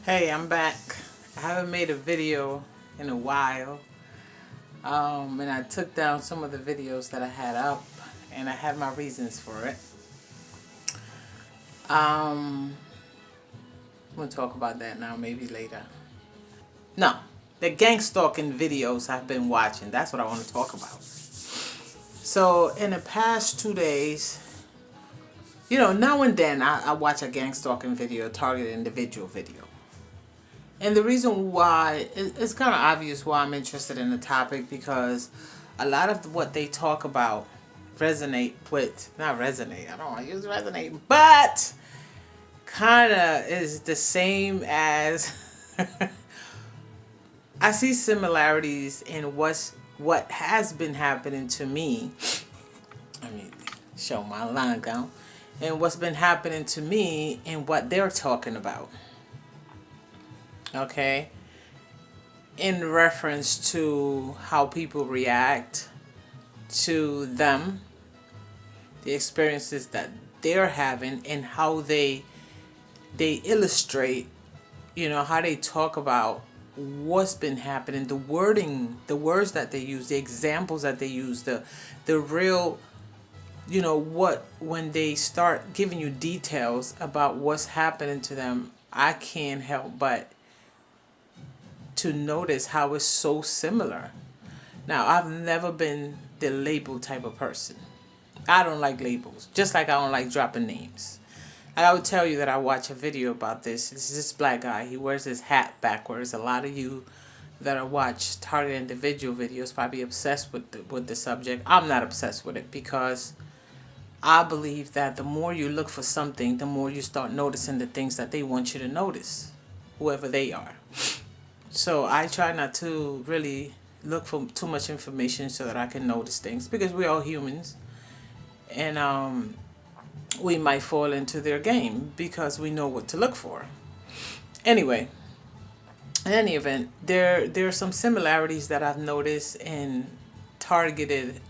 Hey, I'm back. I haven't made a video in a while. And I took down some of the videos that I had up, and I had my reasons for it. We'll talk about that now, maybe later. No, the gang stalking videos I've been watching. That's what I want to talk about. So, in the past 2 days, now and then I watch a gang stalking video, targeted individual video. And the reason why, it's kind of obvious why I'm interested in the topic, because a lot of what they talk about not resonate, I don't want to use resonate, but kind of is the same as, I see similarities in what has been happening to me. Let me show my line down. And what's been happening to me and what they're talking about. Okay? In reference to how people react to them, the experiences that they're having, and how they illustrate, how they talk about what's been happening, the wording, the words that they use, the examples that they use, the real, when they start giving you details about what's happening to them, I can't help but to notice how it's so similar. Now, I've never been the label type of person. I don't like labels, just like I don't like dropping names. I would tell you that I watch a video about this. This is this black guy. He wears his hat backwards. A lot of you that are watch targeted individual videos probably obsessed with the subject. I'm not obsessed with it, because I believe that the more you look for something, the more you start noticing the things that they want you to notice, whoever they are. So I try not to really look for too much information so that I can notice things, because we're all humans, and we might fall into their game because we know what to look for. Anyway, in any event, there are some similarities that I've noticed in targeted,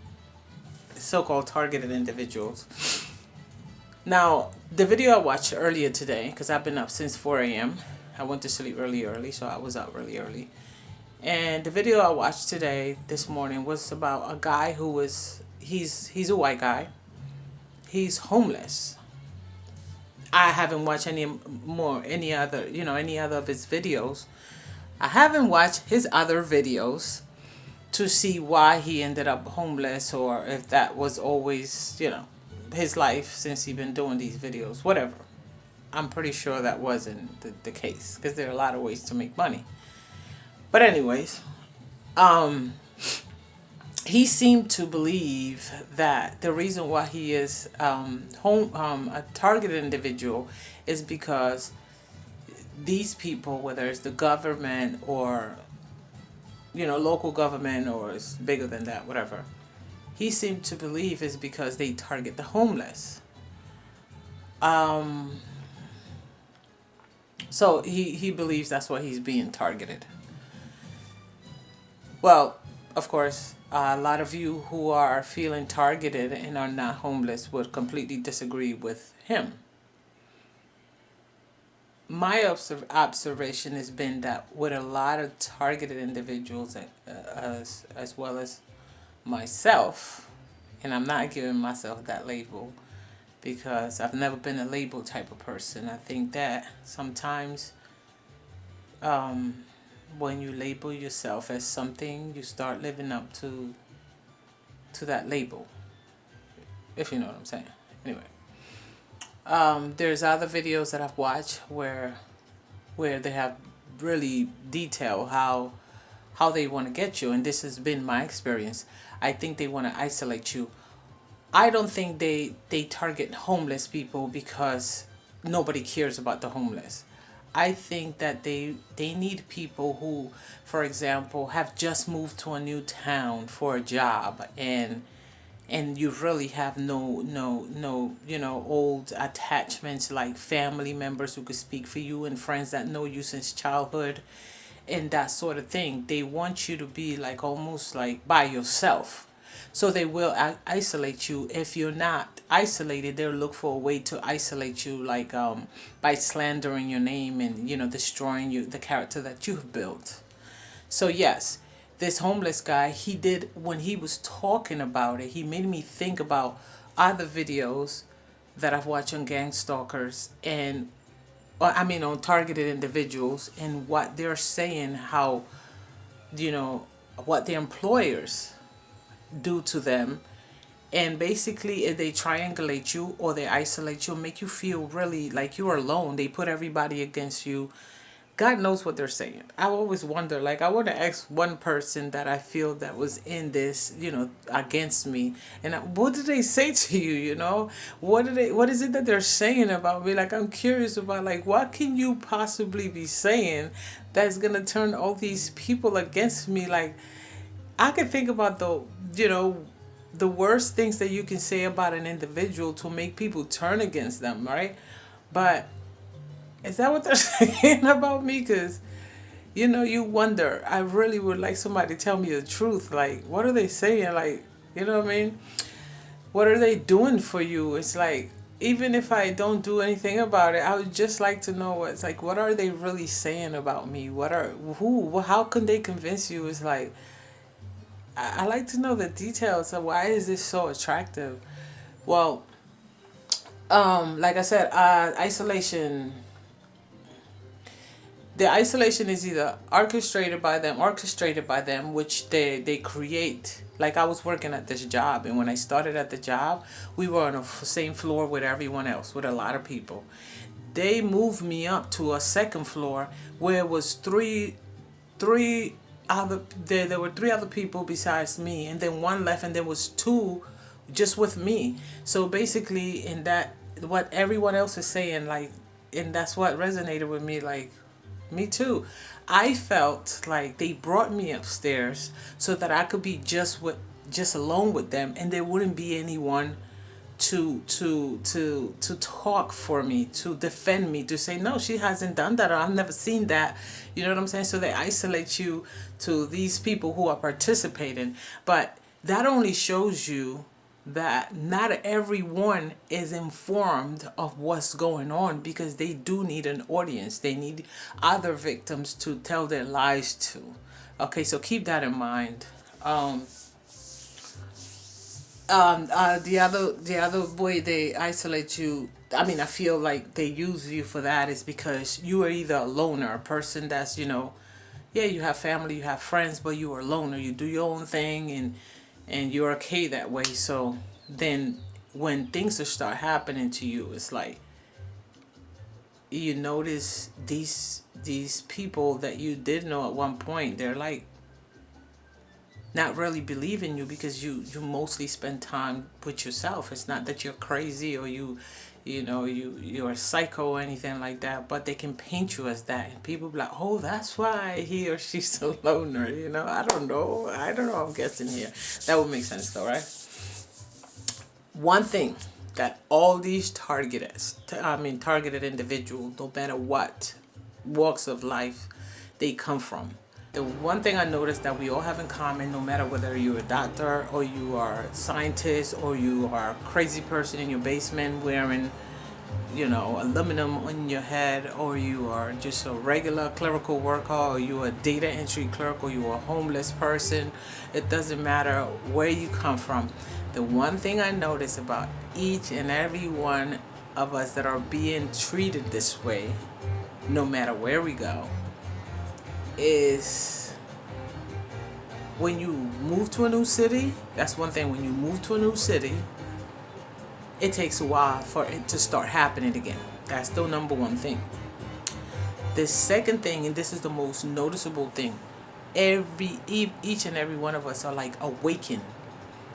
so-called targeted individuals. Now, the video I watched earlier today, because I've been up since 4 a.m. I went to sleep early, so I was up really early. And the video I watched this morning, was about a guy he's a white guy. He's homeless. I haven't watched any other of his videos. I haven't watched his other videos to see why he ended up homeless, or if that was always, his life since he's been doing these videos, whatever. I'm pretty sure that wasn't the case, because there are a lot of ways to make money. But anyways, he seemed to believe that the reason why he is a targeted individual is because these people, whether it's the government or local government, or it's bigger than that, whatever, he seemed to believe is because they target the homeless. So he believes that's why he's being targeted. Well, of course, a lot of you who are feeling targeted and are not homeless would completely disagree with him. My observation has been that with a lot of targeted individuals, as well as myself, and I'm not giving myself that label because I've never been a label type of person. I think that sometimes when you label yourself as something, you start living up to that label, if you know what I'm saying. Anyway, there's other videos that I've watched where they have really detailed how they want to get you, and this has been my experience. I think they want to isolate you. I don't think they target homeless people because nobody cares about the homeless. I think that they need people who, for example, have just moved to a new town for a job, and you really have no old attachments, like family members who could speak for you and friends that know you since childhood and that sort of thing. They want you to be like almost like by yourself. So they will isolate you if you're not isolated, they'll look for a way to isolate you, like by slandering your name and destroying you, the character that you've built. So yes, this homeless guy, he did, when he was talking about it, he made me think about other videos that I've watched on gang stalkers and on targeted individuals, and what they're saying, how you know what the employers do to them. And basically, if they triangulate you or they isolate you, make you feel really like you're alone, they put everybody against you. God knows what they're saying. I always wonder, like, I want to ask one person that I feel that was in this, against me. And what did they say to you, what is it that they're saying about me? Like, I'm curious about, like, what can you possibly be saying that's going to turn all these people against me? Like, I could think about the worst things that you can say about an individual to make people turn against them, right? But is that what they're saying about me? Because, you wonder. I really would like somebody to tell me the truth. Like, what are they saying? Like, you know what I mean? What are they doing for you? It's like, even if I don't do anything about it, I would just like to know what are they really saying about me? How can they convince you? It's like, I like to know the details of why is this so attractive. Well, like I said, isolation. The isolation is either orchestrated by them, which they create. Like, I was working at this job, and when I started at the job, we were on the same floor with everyone else, with a lot of people. They moved me up to a second floor where it was three other there were three other people besides me, and then one left, and there was two just with me. So basically, in that, what everyone else is saying, like, and that's what resonated with me, like, me too. I felt like they brought me upstairs so that I could be just alone with them, and there wouldn't be anyone to talk for me, to defend me, to say no, she hasn't done that, or I've never seen that. You know what I'm saying? So they isolate you to these people who are participating, but that only shows you that not everyone is informed of what's going on, because they do need an audience. They need other victims to tell their lies to. Okay, so keep that in mind. The other way they isolate you, I mean, I feel like they use you for that, is because you are either a loner, a person that's, yeah, you have family, you have friends, but you are a loner. You do your own thing, and you're okay that way. So then when things start happening to you, it's like you notice these people that you did know at one point, they're like not really believe in you, because you mostly spend time with yourself. It's not that you're crazy, or you're a psycho or anything like that, but they can paint you as that, and people be like, oh, that's why he or she's a loner. I don't know, I'm guessing here. That would make sense though, right? One thing that all these targeted individuals, no matter what walks of life they come from, the one thing I noticed that we all have in common, no matter whether you're a doctor or you are a scientist or you are a crazy person in your basement wearing, aluminum on your head, or you are just a regular clerical worker, or you are a data entry clerk, or you are a homeless person, it doesn't matter where you come from. The one thing I notice about each and every one of us that are being treated this way, no matter where we go, is when you move to a new city. That's one thing. When you move to a new city, it takes a while for it to start happening again. That's the number one thing. The second thing, and this is the most noticeable thing, each and every one of us are like awakened.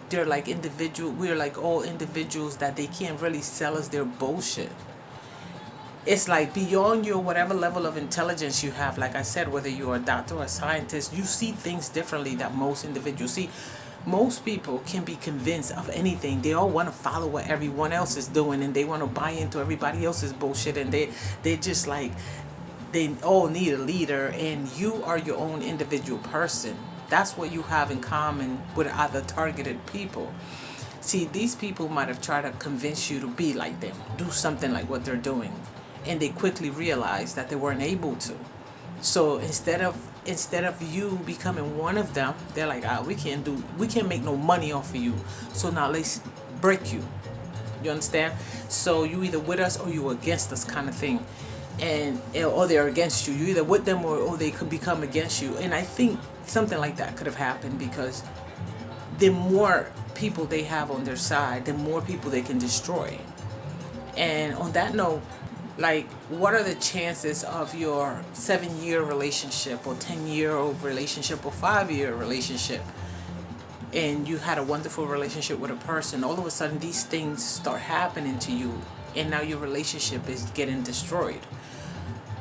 They're like we're like all individuals that they can't really sell us their bullshit. It's like beyond your whatever level of intelligence you have. Like I said, whether you're a doctor or a scientist, you see things differently that most individuals see. Most people can be convinced of anything. They all want to follow what everyone else is doing, and they want to buy into everybody else's bullshit, and they just like, they all need a leader, and you are your own individual person. That's what you have in common with other targeted people. See, these people might have tried to convince you to be like them, do something like what they're doing, and they quickly realized that they weren't able to. So instead of you becoming one of them, they're like, we can't make no money off of you. So now let's break you. You understand? So you either with us or you against us, kind of thing, and or they're against you. You either with them or they could become against you. And I think something like that could have happened because the more people they have on their side, the more people they can destroy. And on that note, like, what are the chances of your 7-year relationship or 10-year relationship or 5-year relationship, and you had a wonderful relationship with a person, all of a sudden these things start happening to you, and now your relationship is getting destroyed,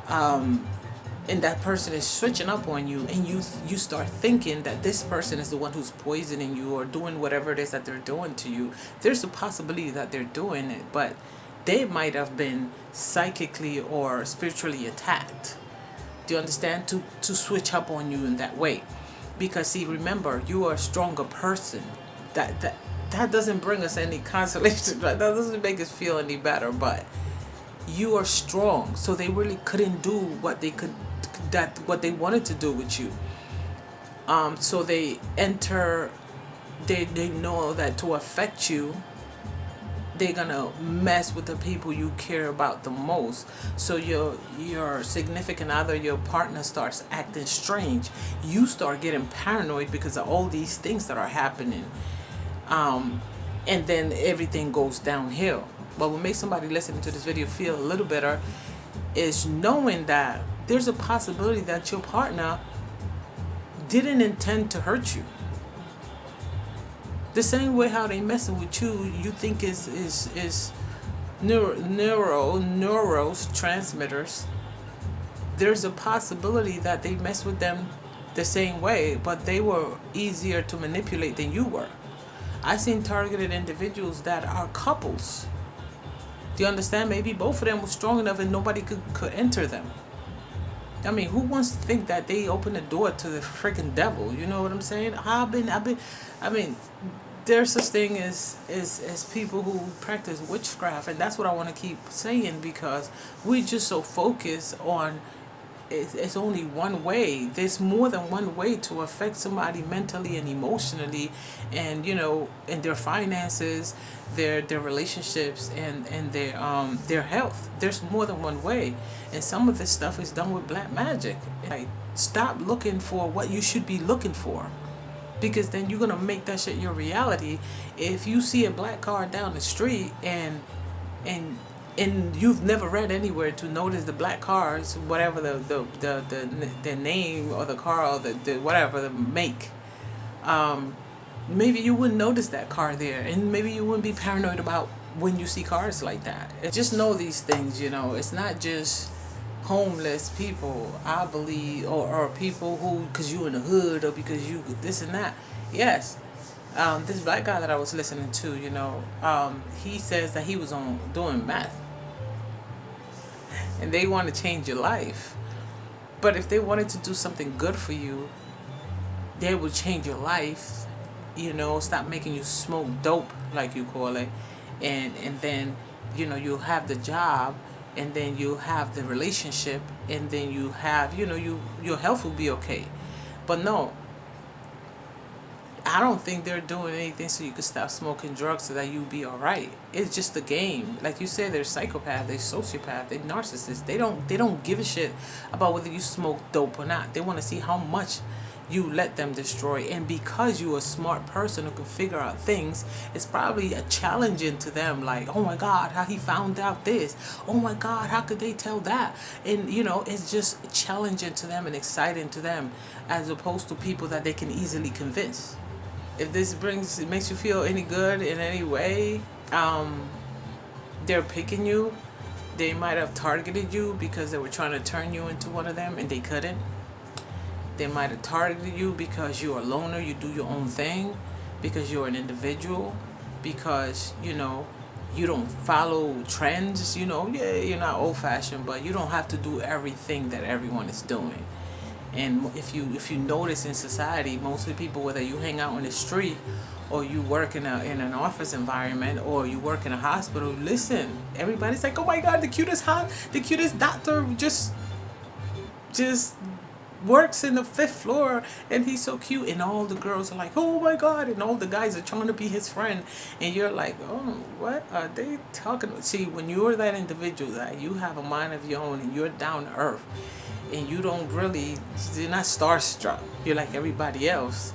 and that person is switching up on you, and you start thinking that this person is the one who's poisoning you or doing whatever it is that they're doing to you. There's a possibility that they're doing it, but they might have been psychically or spiritually attacked. Do you understand? To switch up on you in that way. Because see, remember, you are a stronger person. That doesn't bring us any consolation. That doesn't make us feel any better, but you are strong. So they really couldn't do what they wanted to do with you. So they know that to affect you, they're gonna mess with the people you care about the most. So your significant other, your partner, starts acting strange. You start getting paranoid because of all these things that are happening, and then everything goes downhill. But what makes somebody listening to this video feel a little better is knowing that there's a possibility that your partner didn't intend to hurt you. The same way how they messing with you think is neurotransmitters. There's a possibility that they mess with them the same way, but they were easier to manipulate than you were. I've seen targeted individuals that are couples. Do you understand? Maybe both of them were strong enough and nobody could enter them. I mean, who wants to think that they open the door to the freaking devil? You know what I'm saying? I mean, there's such thing as people who practice witchcraft, and that's what I want to keep saying, because we just so focused on it's only one way. There's more than one way to affect somebody mentally and emotionally, and and their finances, their relationships, and their health. There's more than one way, and some of this stuff is done with black magic. Like, stop looking for what you should be looking for, because then you're gonna make that shit your reality. If you see a black car down the street and you've never read anywhere to notice the black cars, whatever the name or the car or the whatever the make, maybe you wouldn't notice that car there, and maybe you wouldn't be paranoid about when you see cars like that. Just know these things. It's not just homeless people, I believe, or people who, because you in the hood, or because you this and that. Yes. This black guy that I was listening to, he says that he was doing meth, and they want to change your life. But if they wanted to do something good for you, they would change your life. Stop making you smoke dope, like you call it, and then you'll have the job, and then you have the relationship, and then you have your health will be okay. But no, I don't think they're doing anything so you can stop smoking drugs so that you be all right. It's just a game. Like you said, they're psychopaths, they're sociopaths, they're narcissists. They don't give a shit about whether you smoke dope or not. They want to see how much you let them destroy. And because you're a smart person who can figure out things, it's probably a challenging to them. Like, oh my God, how he found out this? Oh my God, how could they tell that? And it's just challenging to them and exciting to them, as opposed to people that they can easily convince. If this makes you feel any good in any way, they're picking you. They might have targeted you because they were trying to turn you into one of them and they couldn't. They might have targeted you because you're a loner, you do your own thing, because you're an individual, because you don't follow trends. You're not old fashioned, but you don't have to do everything that everyone is doing. And if you notice in society, mostly people, whether you hang out on the street or you work in an office environment or you work in a hospital, listen, everybody's like, oh my God, the cutest doctor just works in the fifth floor and he's so cute, and all the girls are like, oh my God, and all the guys are trying to be his friend, and you're like, oh, what are they talking about? See, when you're that individual that you have a mind of your own and you're down to earth and you're not starstruck, you're like everybody else,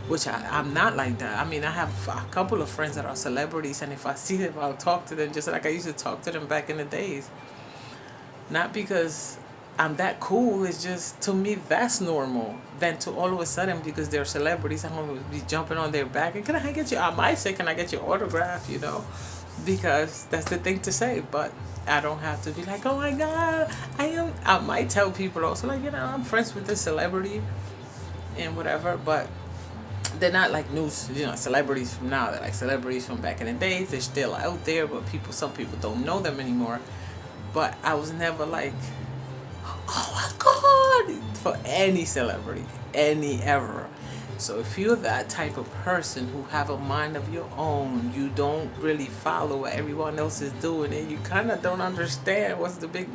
which I'm not like that. I mean, I have a couple of friends that are celebrities, and if I see them, I'll talk to them just like I used to talk to them back in the days. Not because I'm that cool, it's just, to me, that's normal. Then to all of a sudden, because they're celebrities, I'm going to be jumping on their back. And I might say, can I get your autograph, Because that's the thing to say. But I don't have to be like, oh my God, I might tell people also, like, I'm friends with this celebrity and whatever. But they're not like news, celebrities from now. They're like celebrities from back in the days. They're still out there, but some people don't know them anymore. But I was never like, oh my God, for any celebrity, any ever. So if you're that type of person who have a mind of your own, you don't really follow what everyone else is doing, and you kind of don't understand what's the big,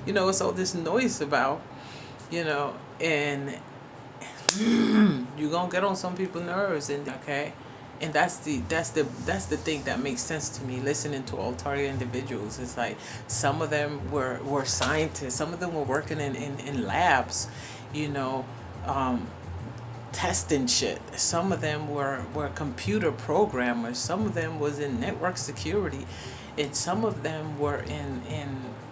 what's all this noise about, and you're gonna get on some people's nerves, and okay. And that's the thing that makes sense to me, listening to all target individuals. It's like some of them were scientists, some of them were working in labs, testing shit. Some of them were computer programmers, some of them was in network security, and some of them were in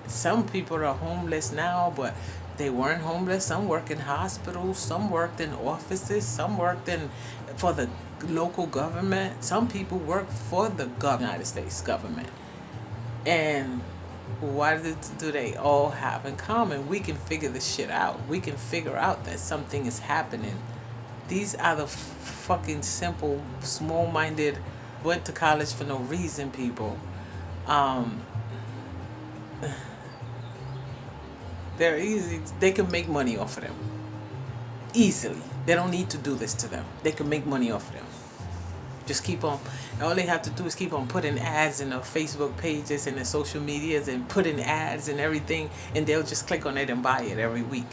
some people are homeless now, but they weren't homeless. Some worked in hospitals, some worked in offices, some worked for the local government. Some people work for the United States government. And what do they all have in common? We can figure this shit out. We can figure out that something is happening. These are the fucking simple, small-minded, went to college for no reason people. They're easy. They can make money off of them easily. They don't need to do this to them. They can make money off of them. Just keep on. All they have to do is keep on putting ads in their Facebook pages and their social medias and putting ads and everything, and they'll just click on it and buy it every week.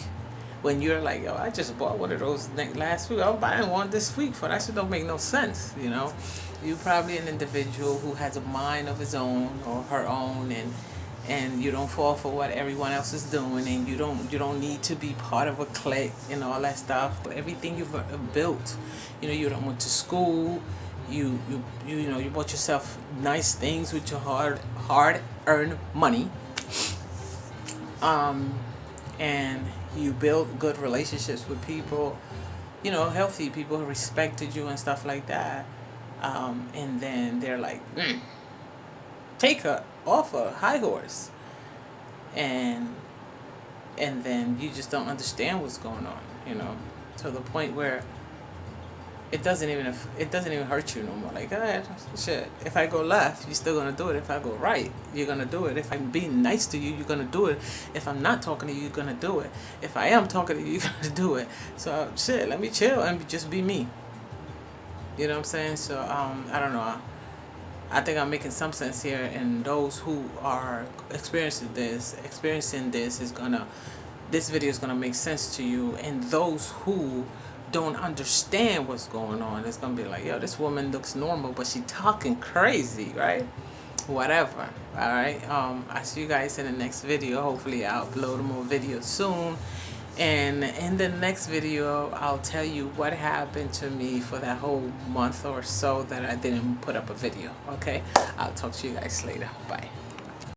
When you're like, I just bought one of those last week. I'm buying one this week. For that shit don't make no sense. You're probably an individual who has a mind of his own or her own, and you don't fall for what everyone else is doing, and you don't need to be part of a clique and all that stuff. But everything you've built, you don't went to school, you bought yourself nice things with your hard earned money, and you built good relationships with people, healthy people who respected you and stuff like that, and then they're like, take her off a high horse, and then you just don't understand what's going on, to the point where it doesn't even hurt you no more. Like, shit, if I go left, you're still gonna do it. If I go right, you're gonna do it. If I'm being nice to you, you're gonna do it. If I'm not talking to you, you're gonna do it. If I am talking to you, you're gonna do it. So shit, let me chill and just be me. You know what I'm saying? So I don't know. I think I'm making some sense here, and those who are experiencing this this video is gonna make sense to you, and those who don't understand what's going on, it's gonna be like, yo, this woman looks normal, but she talking crazy, right? Whatever. All right. I see you guys in the next video. Hopefully I'll upload more videos soon. And in the next video, I'll tell you what happened to me for that whole month or so that I didn't put up a video. Okay? I'll talk to you guys later. Bye.